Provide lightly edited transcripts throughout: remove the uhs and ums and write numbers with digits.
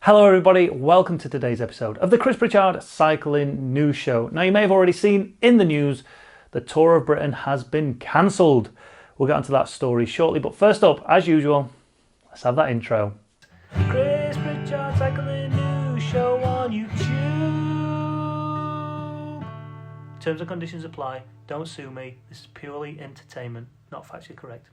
Hello everybody, welcome to today's episode of the Pritchard Cycling News Show. Now you may have already seen in the news the Tour of Britain has been cancelled. We'll get onto that story shortly, but first up, as usual, let's have that intro. Pritchard Cycling News Show on YouTube. Terms and conditions apply. Don't sue me. This is purely entertainment, not factually correct.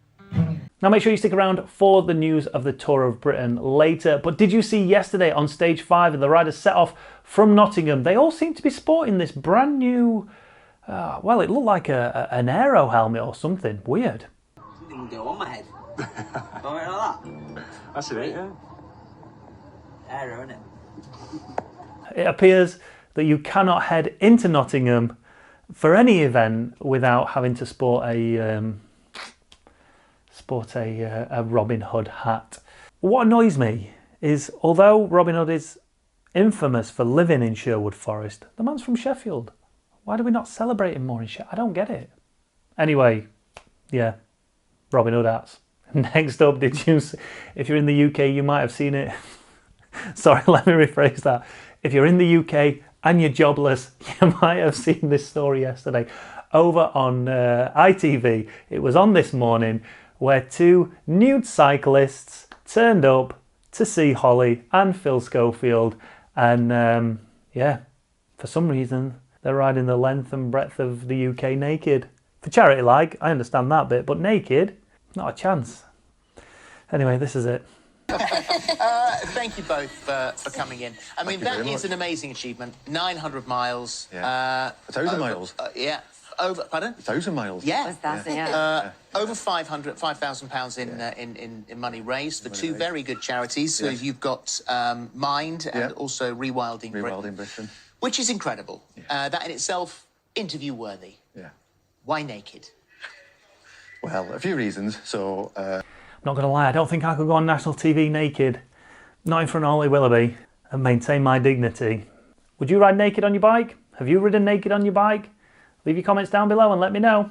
Now make sure you stick around for the news of the Tour of Britain later. But did you see yesterday on stage 5 and the riders set off from Nottingham? They all seem to be sporting this brand new, well, it looked like an aero helmet or something. Weird. Didn't go on my head. Something like that. That's it, yeah. Aero, isn't it? It appears that you cannot head into Nottingham for any event without having to sport a Robin Hood hat. What annoys me is, although Robin Hood is infamous for living in Sherwood Forest, the man's from Sheffield. Why do we not celebrate him more in Sheffield? I don't get it. Anyway, yeah, Robin Hood hats. Next up, if you're in the UK, you might have seen it. Sorry, let me rephrase that. If you're in the UK and you're jobless, you might have seen this story yesterday over on ITV. It was on this morning, where two nude cyclists turned up to see Holly and Phil Schofield, and yeah, for some reason they're riding the length and breadth of the UK naked. For charity like, I understand that bit, but naked, not a chance. Anyway, this is it. Thank you both for coming in. I mean, that is an amazing achievement. 900 miles. Yeah. 1,000 miles. Yeah. Over, pardon? 1,000 miles. Yeah. Yeah. Over £5,000 in money raised for two very good charities. So you've got Mind and also Rewilding Britain, which is incredible. Yeah. That in itself, interview worthy. Yeah. Why naked? Well, a few reasons. So, I'm not going to lie, I don't think I could go on national TV naked, not in front of Ollie Willoughby, and maintain my dignity. Would you ride naked on your bike? Have you ridden naked on your bike? Leave your comments down below and let me know.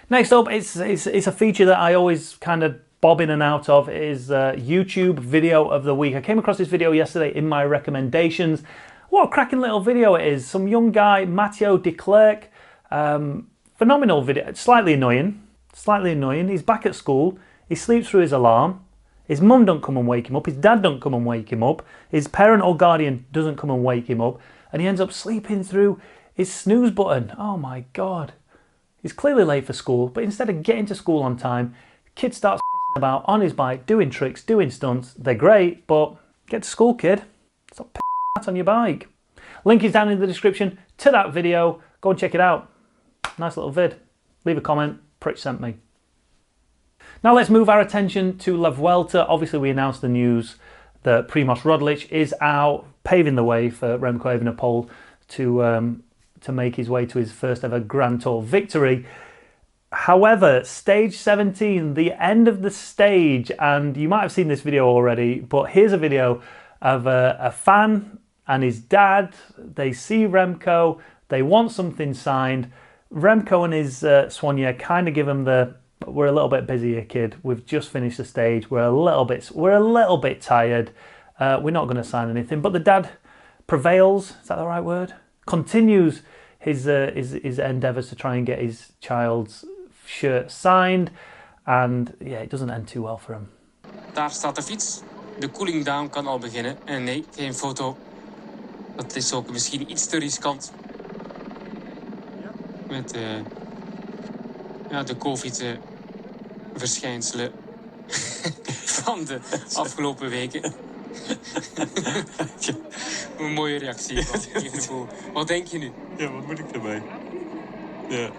Next up, it's a feature that I always kind of bob in and out of. It is YouTube video of the week. I came across this video yesterday in my recommendations. What a cracking little video it is. Some young guy, Matteo de Klerk. Phenomenal video. Slightly annoying. He's back at school. He sleeps through his alarm. His mum don't come and wake him up. His dad don't come and wake him up. His parent or guardian doesn't come and wake him up. And he ends up sleeping through his snooze button. Oh my God. He's clearly late for school, but instead of getting to school on time, kid starts about on his bike, doing tricks, doing stunts. They're great, but get to school, kid. Stop on your bike. Link is down in the description to that video. Go and check it out. Nice little vid. Leave a comment. Pritch sent me. Now let's move our attention to La Vuelta. Obviously we announced the news that Primož Roglič is out, paving the way for Remco Evenepole to make his way to his first ever Grand Tour victory. However, stage 17, the end of the stage, and you might have seen this video already, but here's a video of a fan and his dad. They see Remco, they want something signed. Remco and his soigneur kind of give him the, we're a little bit busy here, kid. We've just finished the stage. We're a little bit tired. We're not going to sign anything. But the dad prevails. Is that the right word? Continues his endeavours to try and get his child's shirt signed, and yeah, it doesn't end too well for him. Daar staat de fiets. De cooling down kan al beginnen. En nee, geen foto. Dat is ook misschien iets te riskant. Met de COVID-verschijnselen van de afgelopen weken. Een mooie reactie van Evenepole. Wat denk je nu? Ja, wat moet ik ermee? Ja.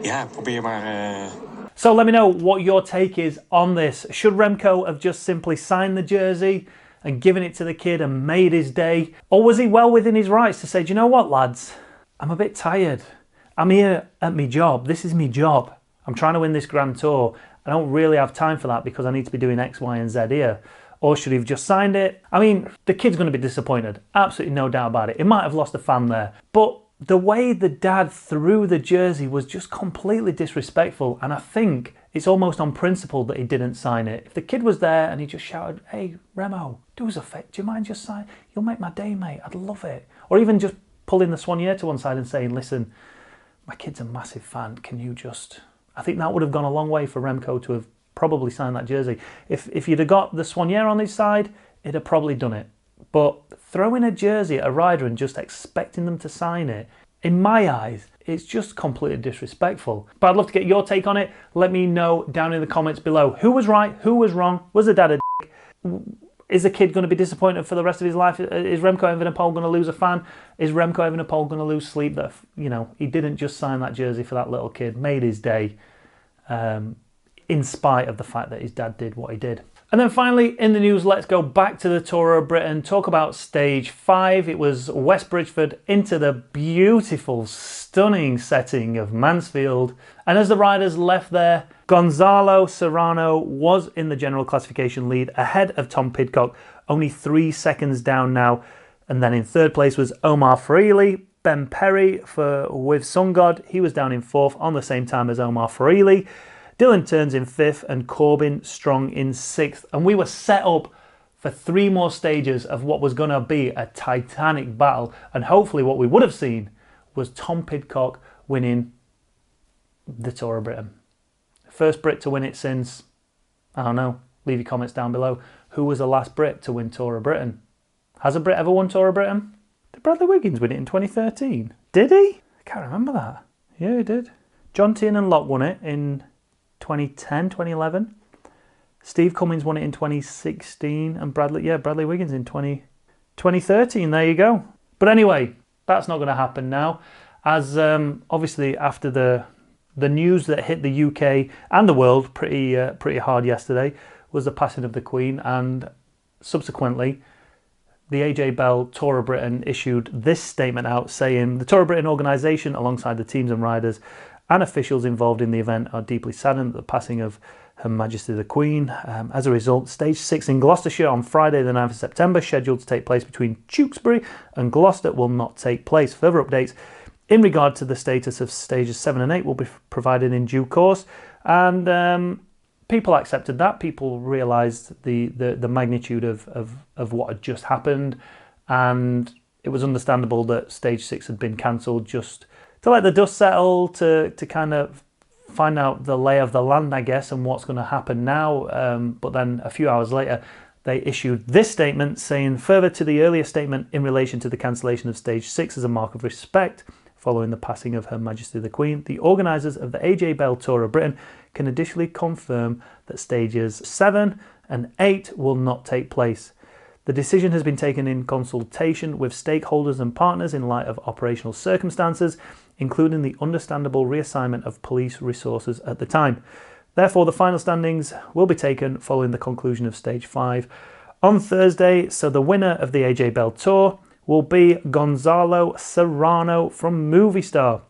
Ja, probeer maar. So let me know what your take is on this. Should Remco have just simply signed the jersey and given it to the kid and made his day? Or was he well within his rights to say, do you know what, lads? I'm a bit tired. I'm here at my job. This is my job. I'm trying to win this Grand Tour. I don't really have time for that because I need to be doing X, Y, and Z here. Or should he have just signed it? I mean, the kid's going to be disappointed. Absolutely no doubt about it. He might have lost a fan there. But the way the dad threw the jersey was just completely disrespectful. And I think it's almost on principle that he didn't sign it. If the kid was there and he just shouted, "Hey, Remo, do us a favour, do you mind just sign? You'll make my day, mate. I'd love it." Or even just pulling the soigneur to one side and saying, "Listen, my kid's a massive fan. Can you just..." I think that would have gone a long way for Remco to have probably signed that jersey. If you'd have got the soigneur on his side, it'd have probably done it. But throwing a jersey at a rider and just expecting them to sign it, in my eyes, it's just completely disrespectful. But I'd love to get your take on it. Let me know down in the comments below. Who was right? Who was wrong? Was the dad a dick? Is the kid going to be disappointed for the rest of his life? Is Remco Evenepole going to lose a fan? Is Remco Evenepole going to lose sleep that, you know, he didn't just sign that jersey for that little kid, made his day, in spite of the fact that his dad did what he did. And then finally, in the news, let's go back to the Tour of Britain, talk about stage 5. It was West Bridgeford into the beautiful, stunning setting of Mansfield. And as the riders left there, Gonzalo Serrano was in the general classification lead, ahead of Tom Pidcock, only 3 seconds down now. And then in third place was Omar Freely. Ben Perry with Sungod, he was down in 4th on the same time as Omar Freely. Dylan Turns in 5th and Corbin Strong in 6th. And we were set up for 3 more stages of what was going to be a titanic battle. And hopefully what we would have seen was Tom Pidcock winning the Tour of Britain. First Brit to win it since, I don't know, leave your comments down below. Who was the last Brit to win Tour of Britain? Has a Brit ever won Tour of Britain? Did Bradley Wiggins win it in 2013? Did he? I can't remember that. Yeah, he did. John Tiernan Locke won it in 2010, 2011. Steve Cummings won it in 2016, and Bradley Wiggins in 2013. There you go. But anyway, that's not going to happen now, as obviously after the news that hit the UK and the world pretty hard yesterday was the passing of the Queen, and subsequently the AJ Bell Tour of Britain issued this statement out saying, "The Tour of Britain organisation, alongside the teams and riders and officials involved in the event, are deeply saddened at the passing of Her Majesty the Queen. As a result, Stage 6 in Gloucestershire on Friday the 9th of September, scheduled to take place between Tewkesbury and Gloucester, will not take place. Further updates in regard to the status of Stages 7 and 8 will be provided in due course." And people accepted that. People realised the magnitude of what had just happened, and it was understandable that Stage 6 had been cancelled just to let the dust settle, to kind of find out the lay of the land, I guess, and what's going to happen now. But then a few hours later, they issued this statement saying, "Further to the earlier statement in relation to the cancellation of Stage 6 as a mark of respect following the passing of Her Majesty the Queen, the organisers of the AJ Bell Tour of Britain can additionally confirm that Stages 7 and 8 will not take place. The decision has been taken in consultation with stakeholders and partners in light of operational circumstances, including the understandable reassignment of police resources at the time. Therefore, the final standings will be taken following the conclusion of Stage 5 on Thursday. So the winner of the AJ Bell Tour will be Gonzalo Serrano from Movistar."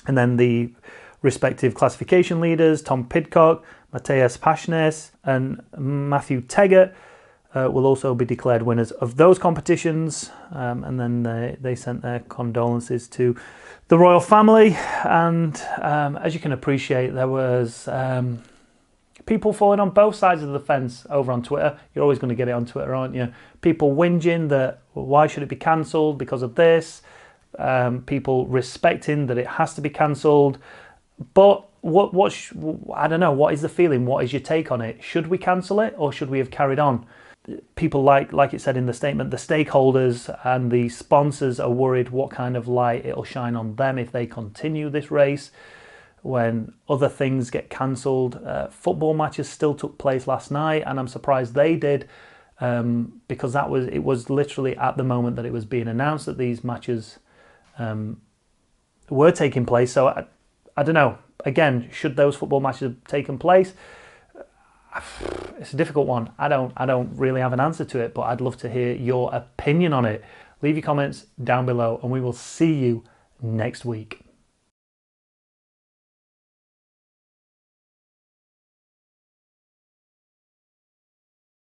And then the respective classification leaders, Tom Pidcock, Matthias Paschnes and Matthew Teggart, will also be declared winners of those competitions. And then they sent their condolences to the royal family. And as you can appreciate, there was people falling on both sides of the fence over on Twitter. You're always going to get it on Twitter, aren't you? People whinging that, well, why should it be cancelled because of this? People respecting that it has to be cancelled. But I don't know, what is the feeling? What is your take on it? Should we cancel it, or should we have carried on? People, like it said in the statement, the stakeholders and the sponsors are worried what kind of light it'll shine on them if they continue this race when other things get cancelled. Football matches still took place last night, and I'm surprised they did, because it was literally at the moment that it was being announced that these matches were taking place. So I don't know. Again, should those football matches have taken place? It's a difficult one. I don't really have an answer to it, but I'd love to hear your opinion on it. Leave your comments down below, and we will see you next week.